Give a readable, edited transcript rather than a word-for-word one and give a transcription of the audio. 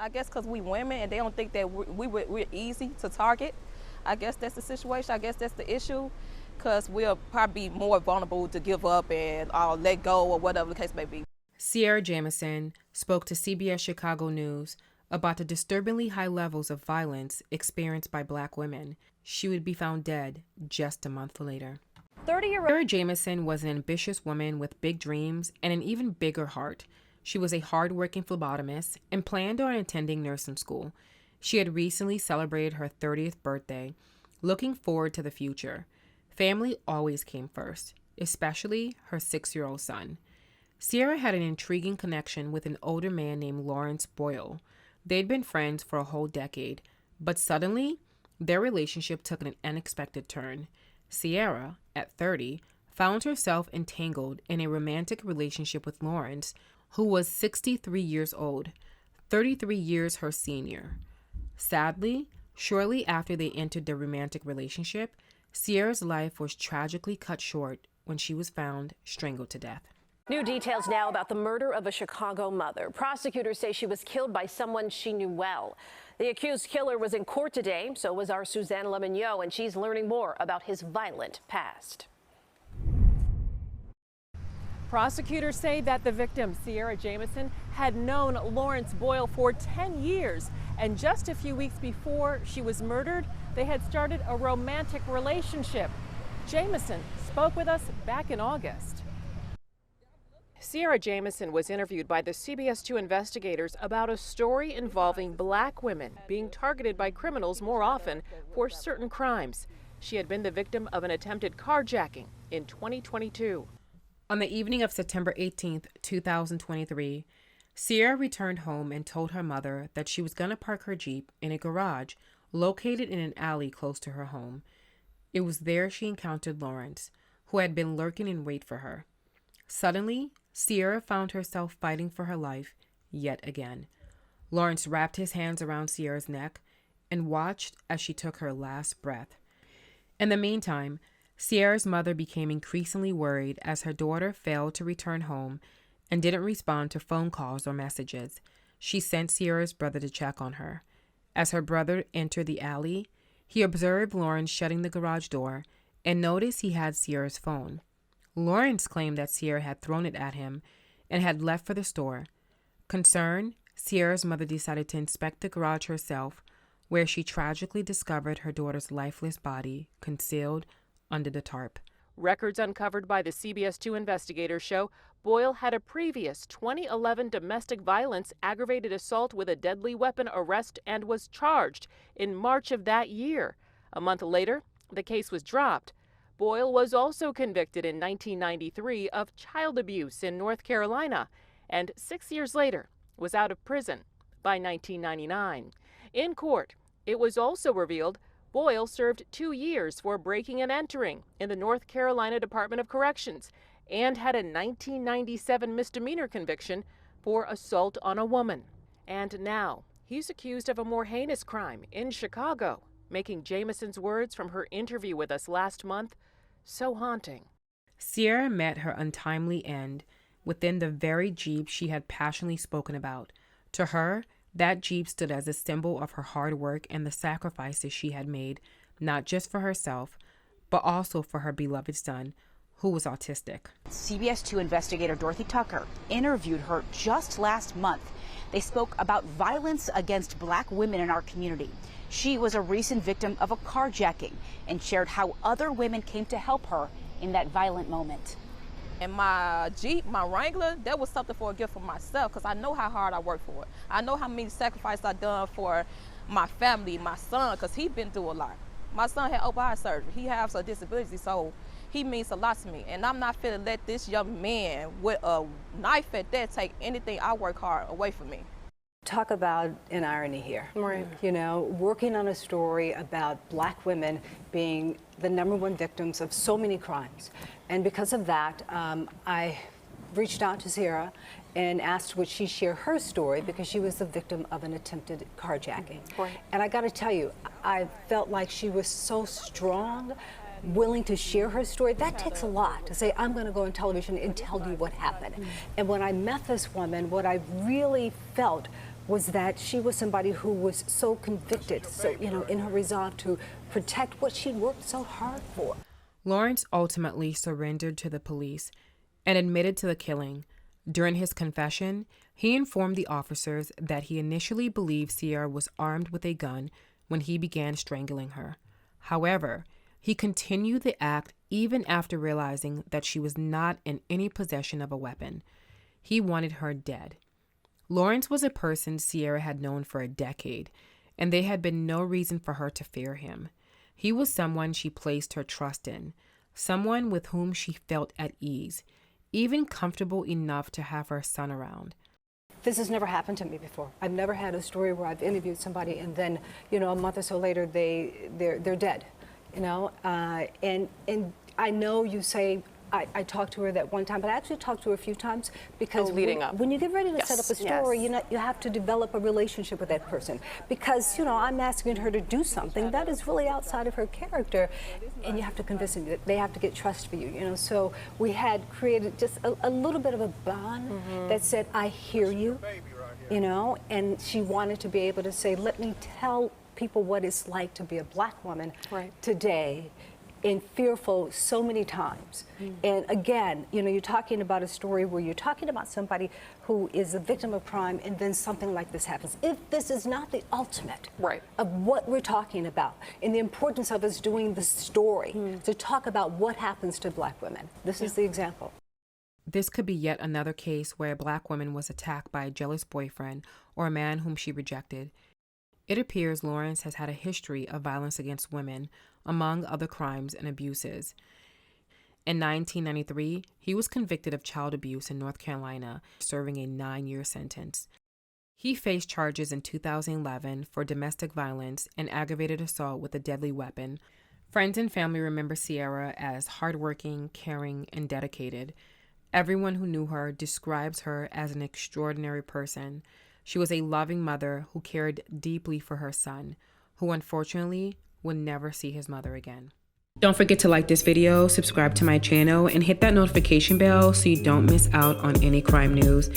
I guess because we women and they don't think that we're easy to target. I guess that's the situation. I guess that's the issue, because we'll probably be more vulnerable to give up and let go or whatever the case may be. Sierra Jamison spoke to CBS Chicago News about the disturbingly high levels of violence experienced by Black women. She would be found dead just a month later. Sierra Jamison was an ambitious woman with big dreams and an even bigger heart. She was a hard-working phlebotomist and planned on attending nursing school. She had recently celebrated her 30th birthday, looking forward to the future. Family always came first, especially her 6-year-old son. Sierra had an intriguing connection with an older man named Lawrence Boyle. They'd been friends for a whole decade, but suddenly, their relationship took an unexpected turn. Sierra, at 30, found herself entangled in a romantic relationship with Lawrence, who was 63 years old, 33 years her senior. Sadly, shortly after they entered their romantic relationship, Sierra's life was tragically cut short when she was found strangled to death. New details now about the murder of a Chicago mother. Prosecutors say she was killed by someone she knew well. The accused killer was in court today, so was our Suzanne Lemignot, and she's learning more about his violent past. Prosecutors say that the victim, Sierra Jamison, had known Lawrence Boyle for 10 years, and just a few weeks before she was murdered, they had started a romantic relationship. Jamison spoke with us back in August. Sierra Jamison was interviewed by the CBS 2 investigators about a story involving Black women being targeted by criminals more often for certain crimes. She had been the victim of an attempted carjacking in 2022. On the evening of September 18th, 2023, Sierra returned home and told her mother that she was going to park her Jeep in a garage located in an alley close to her home. It was there she encountered Lawrence, who had been lurking in wait for her. Suddenly, Sierra found herself fighting for her life yet again. Lawrence wrapped his hands around Sierra's neck and watched as she took her last breath. In the meantime, Sierra's mother became increasingly worried as her daughter failed to return home and didn't respond to phone calls or messages. She sent Sierra's brother to check on her. As her brother entered the alley, he observed Lawrence shutting the garage door and noticed he had Sierra's phone. Lawrence claimed that Sierra had thrown it at him and had left for the store. Concerned, Sierra's mother decided to inspect the garage herself, where she tragically discovered her daughter's lifeless body concealed under the tarp. Records uncovered by the CBS 2 investigators show Boyle had a previous 2011 domestic violence aggravated assault with a deadly weapon arrest and was charged in March of that year. A month later, the case was dropped. Boyle was also convicted in 1993 of child abuse in North Carolina, and 6 years later was out of prison by 1999. In court, it was also revealed Boyle served 2 years for breaking and entering in the North Carolina Department of Corrections and had a 1997 misdemeanor conviction for assault on a woman. And now he's accused of a more heinous crime in Chicago, making Jamison's words from her interview with us last month so haunting. Sierra met her untimely end within the very Jeep she had passionately spoken about. To her, that Jeep stood as a symbol of her hard work and the sacrifices she had made, not just for herself, but also for her beloved son, who was autistic. CBS 2 investigator Dorothy Tucker interviewed her just last month. They spoke about violence against Black women in our community. She was a recent victim of a carjacking and shared how other women came to help her in that violent moment. And my Jeep, my Wrangler, that was something for a gift for myself, because I know how hard I worked for it. I know how many sacrifices I've done for my family, my son, because he's been through a lot. My son had open heart surgery. He has a disability, so he means a lot to me. And I'm not finna let this young man with a knife at that take anything I work hard away from me. Talk about an irony here. Right. You know, working on a story about Black women being the #1 victims of so many crimes. And because of that, I reached out to Sierra and asked would she share her story, because she was the victim of an attempted carjacking. Right. And I got to tell you, I felt like she was so strong, willing to share her story. That takes a lot to say, I'm going to go on television and tell you what happened. And when I met this woman, what I really felt was that she was somebody who was so convicted, so, you know, in her resolve to protect what she worked so hard for. Lawrence ultimately surrendered to the police and admitted to the killing. During his confession, he informed the officers that he initially believed Sierra was armed with a gun when he began strangling her. However, he continued the act even after realizing that she was not in any possession of a weapon. He wanted her dead. Lawrence was a person Sierra had known for a decade, and there had been no reason for her to fear him. He was someone she placed her trust in, someone with whom she felt at ease, even comfortable enough to have her son around. This has never happened to me before. I've never had a story where I've interviewed somebody and then, you know, a month or so later they're dead, you know. And I know you say I talked to her that one time, but I actually talked to her a few times because when you get ready to set up a story, you have to develop a relationship with that person because, you know, I'm asking her to do something that is really outside of her character, and you have to convince them that they have to get trust for you, you know. So we had created just a little bit of a bond that said, I hear you, you know, and she wanted to be able to say, let me tell people what it's like to be a black woman today, and fearful so many times. And again, you know, you're talking about a story where you're talking about somebody who is a victim of crime and then something like this happens. If this is not the ultimate of what we're talking about and the importance of us doing the story to talk about what happens to black women, this is the example. This could be yet another case where a black woman was attacked by a jealous boyfriend or a man whom she rejected. It appears Lawrence has had a history of violence against women, among other crimes and abuses. In 1993, he was convicted of child abuse in North Carolina, serving a 9-year sentence. He faced charges in 2011 for domestic violence and aggravated assault with a deadly weapon. Friends and family remember Sierra as hardworking, caring, and dedicated. Everyone who knew her describes her as an extraordinary person. She was a loving mother who cared deeply for her son, who unfortunately would never see his mother again. Don't forget to like this video, subscribe to my channel, and hit that notification bell so you don't miss out on any crime news.